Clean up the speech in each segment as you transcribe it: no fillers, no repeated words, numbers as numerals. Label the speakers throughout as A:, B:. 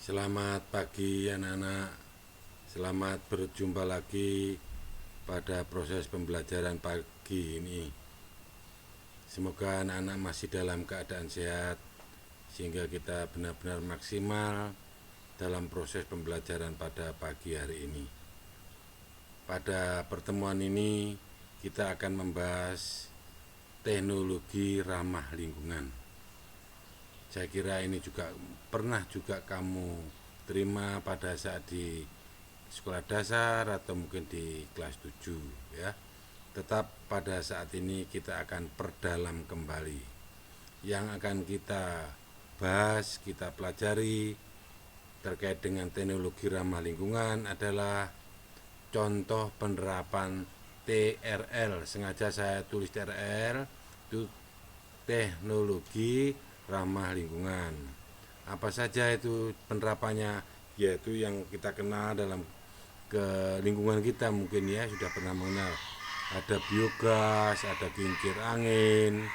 A: Selamat pagi anak-anak. Selamat berjumpa lagi pada proses pembelajaran pagi ini. Semoga anak-anak masih dalam keadaan sehat sehingga kita benar-benar maksimal dalam proses pembelajaran pada pagi hari ini. Pada pertemuan ini kita akan membahas teknologi ramah lingkungan. Saya kira ini juga pernah kamu terima pada saat di sekolah dasar atau mungkin di kelas 7 ya. Tetap pada saat ini kita akan perdalam kembali. Yang akan kita bahas, kita pelajari terkait dengan teknologi ramah lingkungan adalah contoh penerapan TRL. Sengaja saya tulis TRL, itu teknologi ramah lingkungan. Apa saja itu penerapannya? Yaitu yang kita kenal dalam ke lingkungan kita mungkin ya sudah pernah mengenal. Ada biogas, ada kincir angin,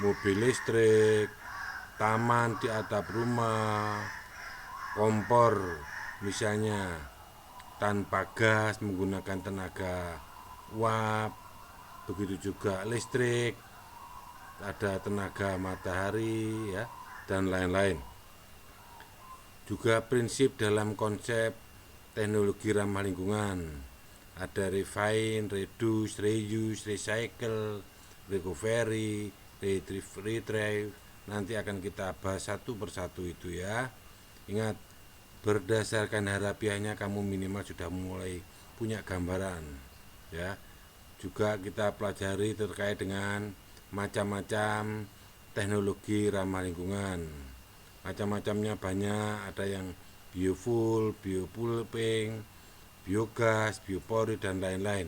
A: mobil listrik, taman di atap rumah, kompor misalnya tanpa gas menggunakan tenaga uap, begitu juga listrik, ada tenaga matahari ya, dan lain-lain. Juga prinsip dalam konsep teknologi ramah lingkungan. Ada refine, reduce, reuse, recycle, recovery, retrieve. Nanti akan kita bahas satu persatu itu ya. Ingat, berdasarkan harafiahnya kamu minimal sudah mulai punya gambaran ya. Juga kita pelajari terkait dengan macam-macam teknologi ramah lingkungan. Macam-macamnya banyak, ada yang biofuel, biopulping, biogas, biopori, dan lain-lain.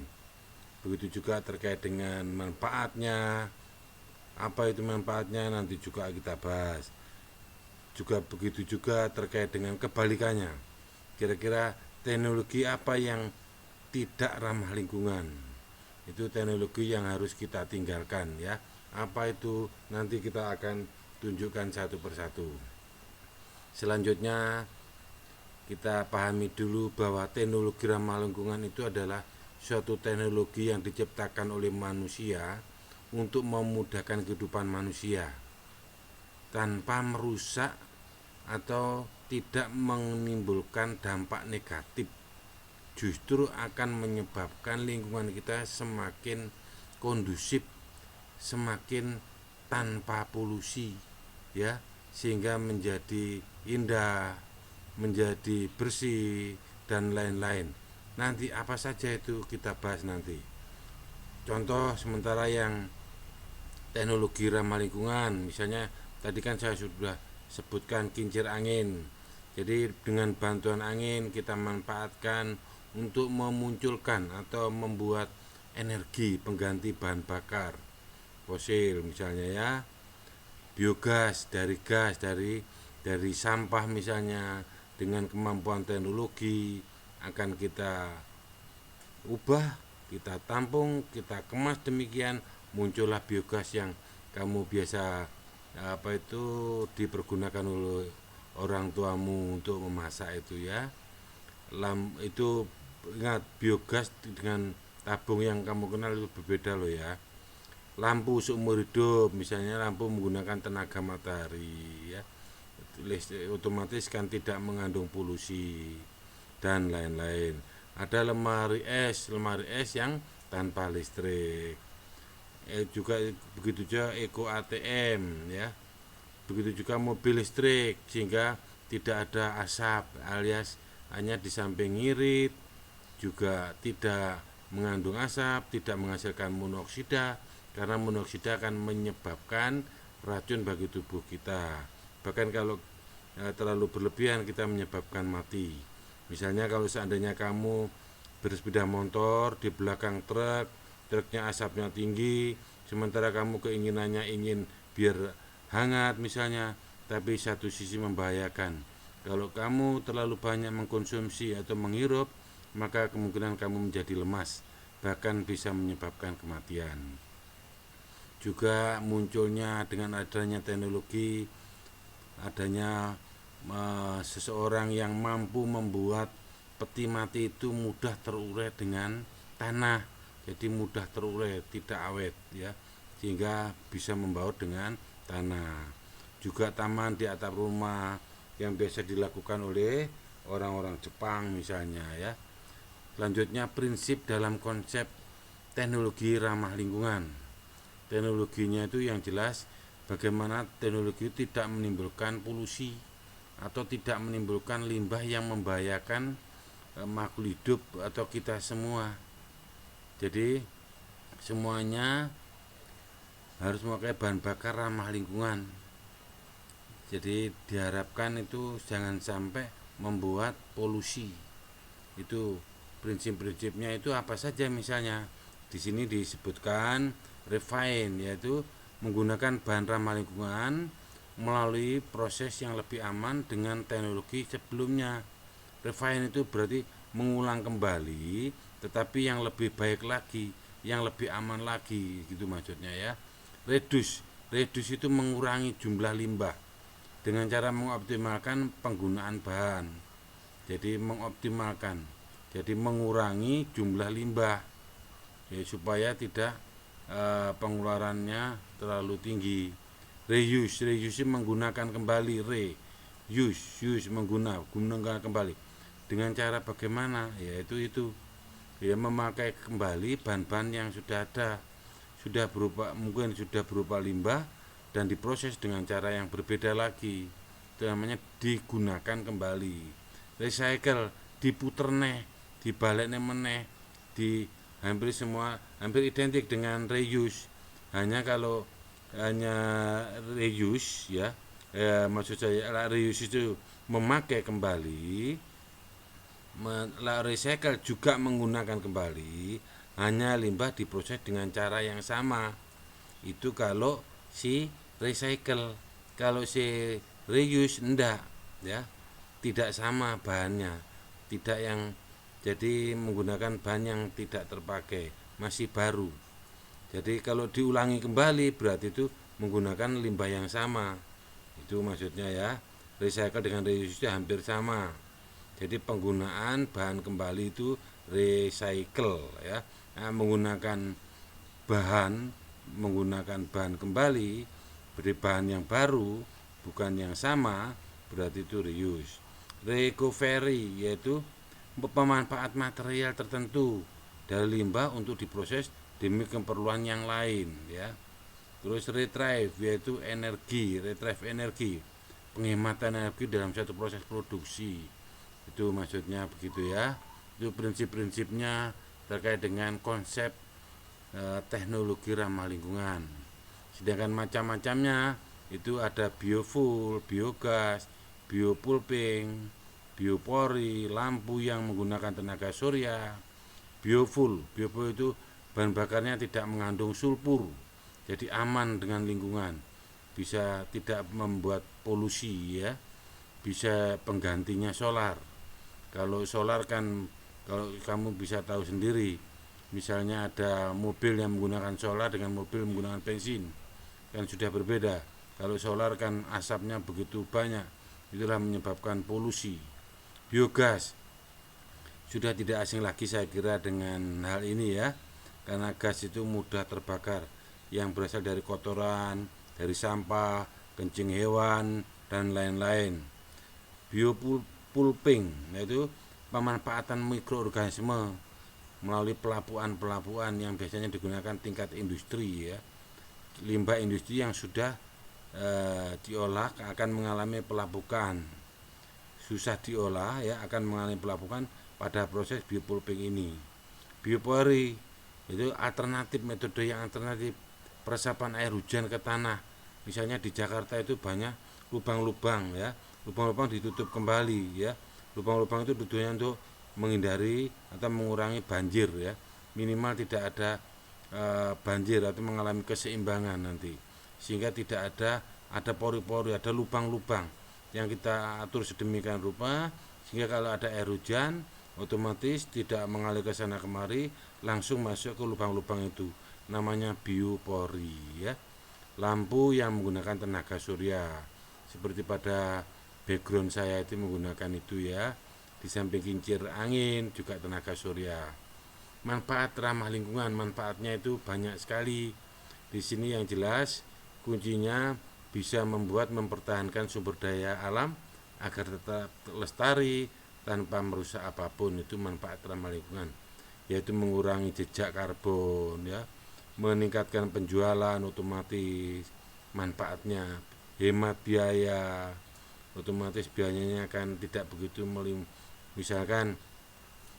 A: Begitu juga terkait dengan manfaatnya. Apa itu manfaatnya nanti juga kita bahas. Juga begitu juga terkait dengan kebalikannya. Kira-kira teknologi apa yang tidak ramah lingkungan? Itu teknologi yang harus kita tinggalkan ya. Apa itu nanti kita akan tunjukkan satu persatu. Selanjutnya kita pahami dulu bahwa teknologi ramah lingkungan itu adalah suatu teknologi yang diciptakan oleh manusia untuk memudahkan kehidupan manusia tanpa merusak atau tidak menimbulkan dampak negatif. Justru akan menyebabkan lingkungan kita semakin kondusif, semakin tanpa polusi ya, sehingga menjadi indah, menjadi bersih dan lain-lain. Nanti apa saja itu kita bahas nanti. Contoh sementara yang teknologi ramah lingkungan, misalnya tadi kan saya sudah sebutkan kincir angin. Jadi dengan bantuan angin kita manfaatkan untuk memunculkan atau membuat energi pengganti bahan bakar fosil misalnya ya. Biogas dari gas, dari sampah misalnya, dengan kemampuan teknologi akan kita ubah, kita tampung, kita kemas demikian, muncullah biogas yang kamu biasa dipergunakan oleh orang tuamu untuk memasak itu ya. Itu ingat, biogas dengan tabung yang kamu kenal itu berbeda loh ya. Lampu seumur hidup misalnya, lampu menggunakan tenaga matahari ya, otomatis kan tidak mengandung polusi dan lain-lain. Ada lemari es yang tanpa listrik. Juga begitu juga Eco ATM ya. Begitu juga mobil listrik sehingga tidak ada asap alias hanya di samping ngirit, juga tidak mengandung asap, tidak menghasilkan monoksida, karena monoksida akan menyebabkan racun bagi tubuh kita. Bahkan kalau terlalu berlebihan kita menyebabkan mati. Misalnya kalau seandainya kamu bersepeda motor di belakang truknya asapnya tinggi, sementara kamu keinginannya ingin biar hangat misalnya, tapi satu sisi membahayakan. Kalau kamu terlalu banyak mengkonsumsi atau menghirup, maka kemungkinan kamu menjadi lemas, bahkan bisa menyebabkan kematian. Juga munculnya dengan adanya teknologi, adanya seseorang yang mampu membuat peti mati itu mudah terurai dengan tanah, jadi mudah terurai, tidak awet ya, sehingga bisa membaut dengan tanah. Juga taman di atap rumah yang biasa dilakukan oleh orang-orang Jepang misalnya ya. Selanjutnya prinsip dalam konsep teknologi ramah lingkungan. Teknologinya itu yang jelas bagaimana teknologi itu tidak menimbulkan polusi atau tidak menimbulkan limbah yang membahayakan makhluk hidup atau kita semua. Jadi semuanya harus memakai bahan bakar ramah lingkungan. Jadi diharapkan itu jangan sampai membuat polusi. Itu prinsip-prinsipnya itu apa saja, misalnya di sini disebutkan refine, yaitu menggunakan bahan ramah lingkungan melalui proses yang lebih aman dengan teknologi sebelumnya. Refine itu berarti mengulang kembali tetapi yang lebih baik lagi, yang lebih aman lagi, gitu maksudnya ya. Reduce itu mengurangi jumlah limbah dengan cara mengoptimalkan penggunaan bahan. Jadi mengoptimalkan, jadi mengurangi jumlah limbah ya, supaya tidak pengeluarannya terlalu tinggi. Reuse menggunakan kembali, use menggunakan kembali. Dengan cara bagaimana? Yaitu ya, memakai kembali bahan-bahan yang sudah ada, mungkin sudah berupa limbah dan diproses dengan cara yang berbeda lagi. Itu namanya digunakan kembali. Recycle, diputer neh, dibalik meneh, hampir identik dengan reuse. Hanya reuse ya, maksud saya reuse itu memakai kembali, recycle juga menggunakan kembali, hanya limbah diproses dengan cara yang sama. Itu kalau si recycle. Kalau si reuse enggak ya, tidak sama bahannya, tidak yang, jadi menggunakan bahan yang tidak terpakai, masih baru. Jadi kalau diulangi kembali berarti itu menggunakan limbah yang sama. Itu maksudnya ya. Recycle dengan reuse itu hampir sama. Jadi penggunaan bahan kembali itu recycle ya. Nah, menggunakan bahan kembali, beri bahan yang baru bukan yang sama, berarti itu reuse. Recovery yaitu pemanfaat material tertentu dari limbah untuk diproses demi keperluan yang lain ya. Terus retrieve yaitu retrieve energi, penghematan energi dalam satu proses produksi. Itu maksudnya begitu ya. Itu prinsip-prinsipnya terkait dengan konsep teknologi ramah lingkungan. Sedangkan macam-macamnya itu ada biofuel, biogas, biopulping, biopori, lampu yang menggunakan tenaga surya. Biofuel itu bahan bakarnya tidak mengandung sulfur, jadi aman dengan lingkungan, bisa tidak membuat polusi ya, bisa penggantinya solar. Kalau solar kan, kalau kamu bisa tahu sendiri, misalnya ada mobil yang menggunakan solar dengan mobil menggunakan bensin, kan sudah berbeda. Kalau solar kan asapnya begitu banyak, itulah menyebabkan polusi. Biogas sudah tidak asing lagi saya kira dengan hal ini ya, karena gas itu mudah terbakar, yang berasal dari kotoran, dari sampah, kencing hewan, dan lain-lain. Biopulping yaitu pemanfaatan mikroorganisme melalui pelapuan yang biasanya digunakan tingkat industri ya. Limbah industri yang sudah diolah akan mengalami pelapukan, susah diolah ya, akan mengalami pelapukan pada proses biopulping ini. Biopori itu metode yang alternatif peresapan air hujan ke tanah. Misalnya di Jakarta itu banyak lubang-lubang ya, lubang-lubang ditutup kembali ya. Lubang-lubang itu tujuannya untuk menghindari atau mengurangi banjir ya, minimal tidak ada banjir atau mengalami keseimbangan nanti, sehingga tidak ada pori-pori, ada lubang-lubang yang kita atur sedemikian rupa sehingga kalau ada air hujan otomatis tidak mengalir ke sana kemari, langsung masuk ke lubang-lubang itu, namanya biopori ya. Lampu yang menggunakan tenaga surya seperti pada background saya itu menggunakan itu ya. Di samping kincir angin juga tenaga surya. Manfaat ramah lingkungan, manfaatnya itu banyak sekali. Di sini yang jelas kuncinya bisa mempertahankan sumber daya alam agar tetap lestari tanpa merusak apapun. Itu manfaat ramah lingkungan, yaitu mengurangi jejak karbon ya, meningkatkan penjualan otomatis, manfaatnya hemat biaya, otomatis biayanya akan tidak begitu misalkan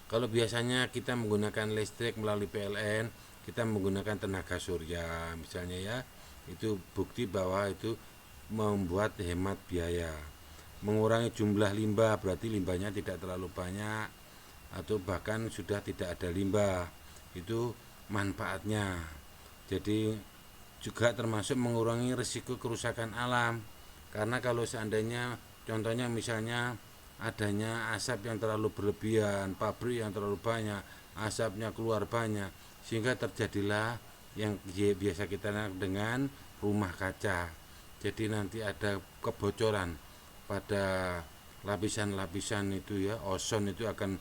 A: kalau biasanya kita menggunakan listrik melalui PLN, kita menggunakan tenaga surya misalnya ya, itu bukti bahwa itu membuat hemat biaya. Mengurangi jumlah limbah, berarti limbahnya tidak terlalu banyak atau bahkan sudah tidak ada limbah, itu manfaatnya. Jadi juga termasuk mengurangi risiko kerusakan alam, karena kalau seandainya contohnya misalnya adanya asap yang terlalu berlebihan, pabrik yang terlalu banyak, asapnya keluar banyak, sehingga terjadilah yang biasa kita dengan rumah kaca. Jadi nanti ada kebocoran pada lapisan-lapisan itu ya, ozon itu akan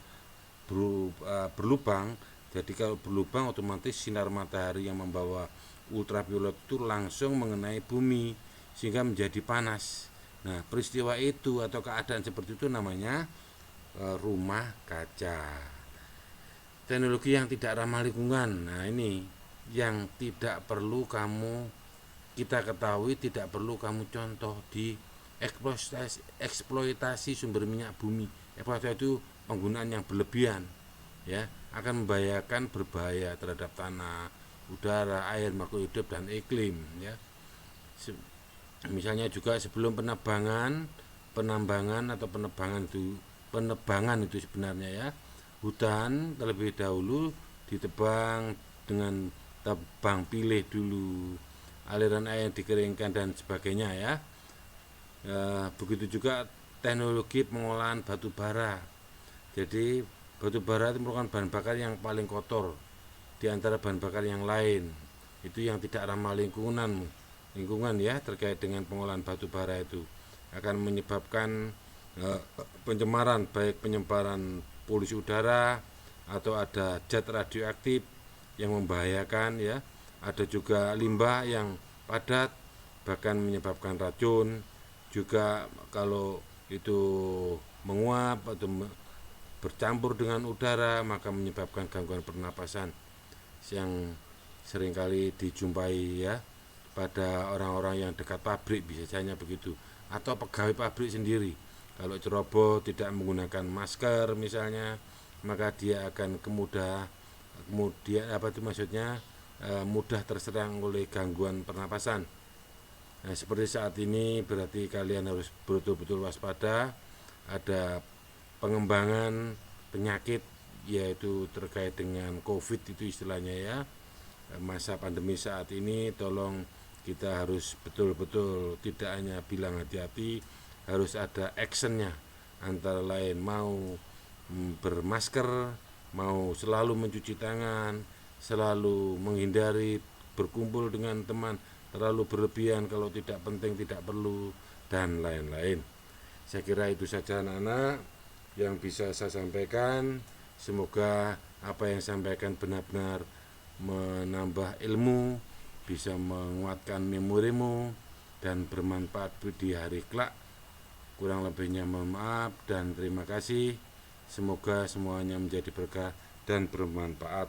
A: berlubang. Jadi kalau berlubang otomatis sinar matahari yang membawa ultraviolet itu langsung mengenai bumi sehingga menjadi panas. Nah, peristiwa itu atau keadaan seperti itu namanya rumah kaca. Teknologi yang tidak ramah lingkungan. Nah, ini yang tidak perlu kita ketahui, tidak perlu kamu contoh di eksploitasi sumber minyak bumi. Eksploitasi itu penggunaan yang berlebihan ya, akan membahayakan, berbahaya terhadap tanah, udara, air, makhluk hidup dan iklim ya. Misalnya juga sebelum penambangan atau penebangan itu sebenarnya ya, hutan terlebih dahulu ditebang dengan tebang pilih dulu, aliran air dikeringkan dan sebagainya ya. Begitu juga teknologi pengolahan batu bara. Jadi batu bara itu merupakan bahan bakar yang paling kotor di antara bahan bakar yang lain. Itu yang tidak ramah lingkungan ya, terkait dengan pengolahan batu bara itu akan menyebabkan pencemaran, baik penyebaran polusi udara atau ada zat radioaktif yang membahayakan ya, ada juga limbah yang padat bahkan menyebabkan racun, juga kalau itu menguap atau bercampur dengan udara maka menyebabkan gangguan pernapasan yang seringkali dijumpai ya pada orang-orang yang dekat pabrik, biasanya begitu, atau pegawai pabrik sendiri. Kalau ceroboh tidak menggunakan masker misalnya, maka dia akan kemudian mudah terserang oleh gangguan pernapasan. Nah, seperti saat ini berarti kalian harus betul-betul waspada. Ada pengembangan penyakit yaitu terkait dengan COVID itu istilahnya ya. Masa pandemi saat ini tolong kita harus betul-betul tidak hanya bilang hati-hati, harus ada actionnya, antara lain mau bermasker, mau selalu mencuci tangan, selalu menghindari berkumpul dengan teman terlalu berlebihan kalau tidak penting, tidak perlu, dan lain-lain. Saya kira itu saja anak-anak yang bisa saya sampaikan. Semoga apa yang saya sampaikan benar-benar menambah ilmu, bisa menguatkan memorimu dan bermanfaat di hari kelak. Kurang lebihnya mohon maaf dan terima kasih. Semoga semuanya menjadi berkah dan bermanfaat.